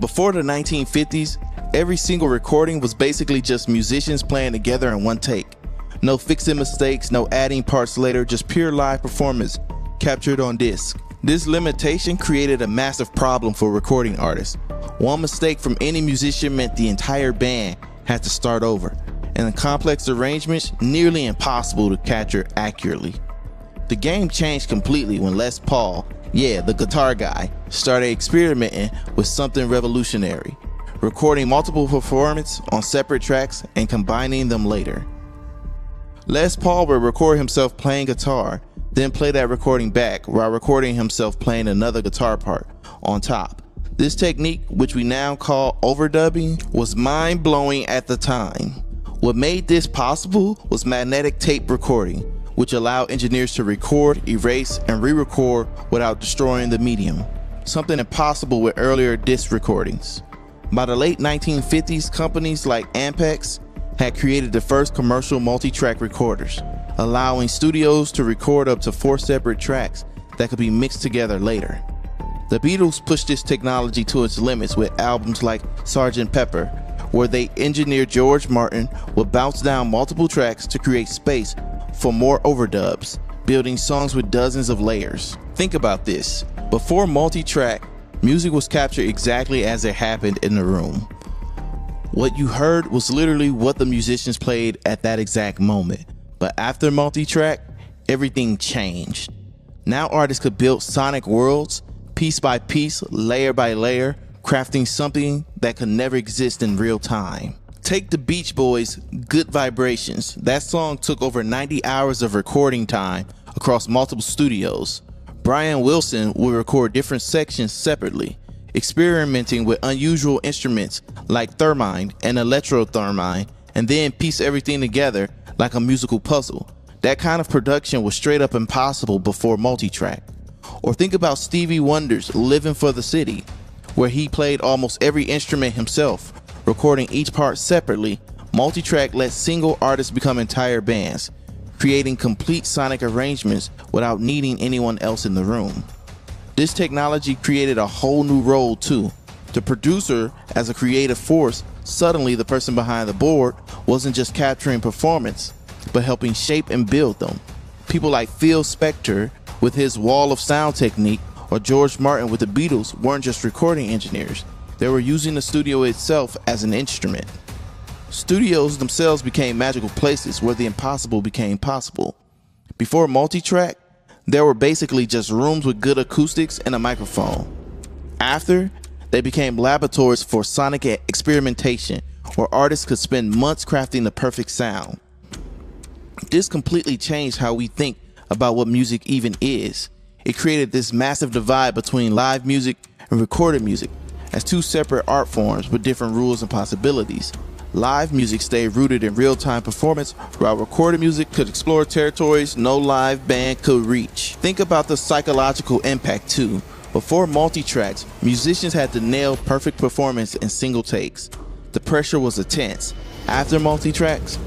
Before the 1950s, every single recording was basically just musicians playing together in one take. No fixing mistakes, no adding parts later, just pure live performance captured on disc. This limitation created a massive problem for recording artists. One mistake from any musician meant the entire band had to start over, and the complex arrangements nearly impossible to capture accurately. The game changed completely when Les Paul, the guitar guy, started experimenting with something revolutionary, recording multiple performances on separate tracks and combining them later. Les Paul would record himself playing guitar, then play that recording back while recording himself playing another guitar part on top. This technique, which we now call overdubbing, was mind-blowing at the time. What made this possible was magnetic tape recording, which allowed engineers to record, erase, and re-record without destroying the medium, something impossible with earlier disc recordings. By the late 1950s, companies like Ampex had created the first commercial multi-track recorders, allowing studios to record up to 4 separate tracks that could be mixed together later. The Beatles pushed this technology to its limits with albums like Sgt. Pepper, where they engineered George Martin would bounce down multiple tracks to create space for more overdubs, building songs with dozens of layers. Think about this. Before multi-track, music was captured exactly as it happened in the room. What you heard was literally what the musicians played at that exact moment. But after multi-track, everything changed. Now artists could build sonic worlds, piece by piece, layer by layer, crafting something that could never exist in real time. Take the Beach Boys' Good Vibrations. That song took over 90 hours of recording time across multiple studios. Brian Wilson would record different sections separately, experimenting with unusual instruments like theremin and electro-theremin, and then piece everything together like a musical puzzle. That kind of production was straight up impossible before multi-track. Or think about Stevie Wonder's Living for the City, where he played almost every instrument himself, recording each part separately. Multi-track let single artists become entire bands, creating complete sonic arrangements without needing anyone else in the room. This technology created a whole new role too. The producer, as a creative force, suddenly the person behind the board wasn't just capturing performance, but helping shape and build them. People like Phil Spector with his wall of sound technique, or George Martin with the Beatles, weren't just recording engineers. They were using the studio itself as an instrument. Studios themselves became magical places where the impossible became possible. Before multi-track, there were basically just rooms with good acoustics and a microphone. After, they became laboratories for sonic experimentation, where artists could spend months crafting the perfect sound. This completely changed how we think about what music even is. It created this massive divide between live music and recorded music as two separate art forms with different rules and possibilities. Live music stayed rooted in real-time performance, while recorded music could explore territories no live band could reach. Think about the psychological impact too. Before multi-tracks, musicians had to nail perfect performance in single takes. The pressure was intense. After multi-tracks,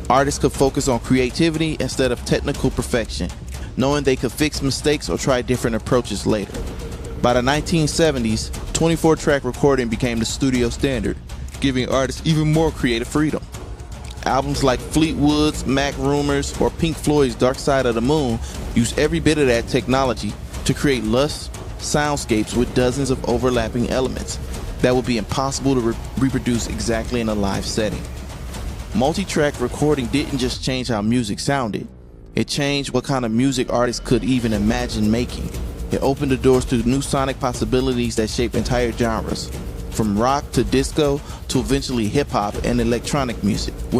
artists could focus on creativity instead of technical perfection, knowing they could fix mistakes or try different approaches later. By the 1970s, 24-track recording became the studio standard, giving artists even more creative freedom. Albums like Fleetwood's Mac Rumors or Pink Floyd's Dark Side of the Moon used every bit of that technology to create lush soundscapes with dozens of overlapping elements that would be impossible to reproduce exactly in a live setting. Multi-track recording didn't just change how music sounded, it changed what kind of music artists could even imagine making. It opened the doors to new sonic possibilities that shaped entire genres, from rock to disco to eventually hip-hop and electronic music. When